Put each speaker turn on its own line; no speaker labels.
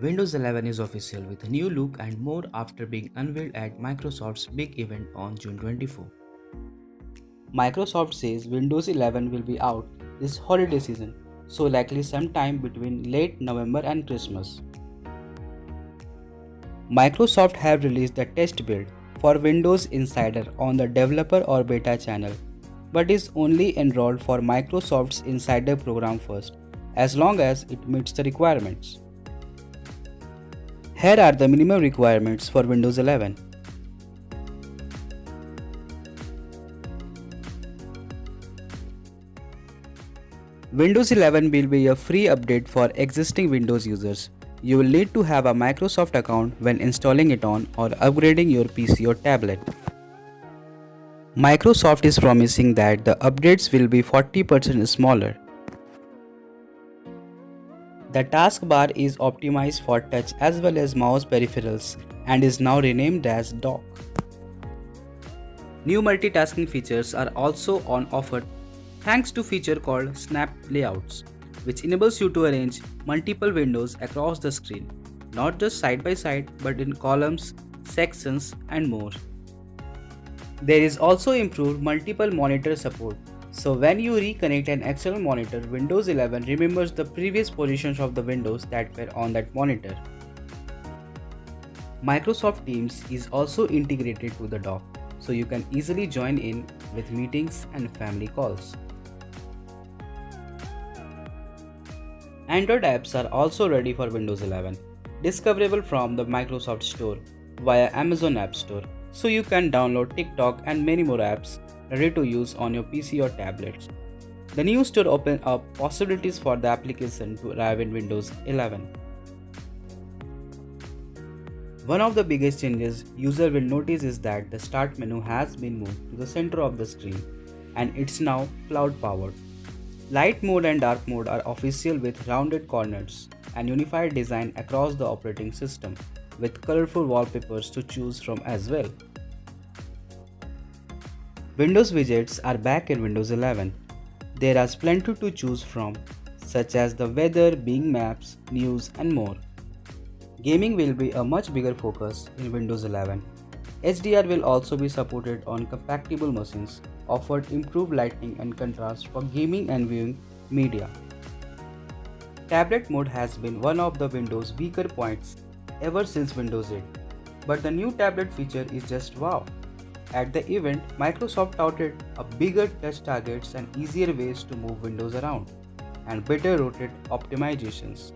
Windows 11 is official with a new look and more after being unveiled at Microsoft's big event on June 24. Microsoft says Windows 11 will be out this holiday season, so likely sometime between late November and Christmas. Microsoft have released the test build for Windows Insider on the developer or beta channel, but is only enrolled for Microsoft's Insider program first, as long as it meets the requirements. Here are the minimum requirements for Windows 11. Windows 11 will be a free update for existing Windows users. You will need to have a Microsoft account when installing it on or upgrading your PC or tablet. Microsoft is promising that the updates will be 40% smaller. The taskbar is optimized for touch as well as mouse peripherals and is now renamed as Dock. New multitasking features are also on offer thanks to a feature called Snap Layouts, which enables you to arrange multiple windows across the screen, not just side by side but in columns, sections, and more. There is also improved multiple monitor support. So when you reconnect an external monitor, Windows 11 remembers the previous positions of the windows that were on that monitor. Microsoft Teams is also integrated to the dock, so you can easily join in with meetings and family calls. Android apps are also ready for Windows 11, discoverable from the Microsoft Store via Amazon App Store, so you can download TikTok and many more apps ready to use on your PC or tablets. The new store opens up possibilities for the application to arrive in Windows 11. One of the biggest changes user will notice is that the start menu has been moved to the center of the screen and it's now cloud powered. Light mode and dark mode are official with rounded corners and unified design across the operating system, with colorful wallpapers to choose from as well. Windows widgets are back in Windows 11. There are plenty to choose from, such as the weather, Bing Maps, news, and more. Gaming will be a much bigger focus in Windows 11. HDR will also be supported on compatible machines, offered improved lighting and contrast for gaming and viewing media. Tablet mode has been one of the Windows weaker points ever since Windows 8, but the new tablet feature is just wow. At the event, Microsoft touted a bigger touch targets and easier ways to move windows around, and better rotate optimizations.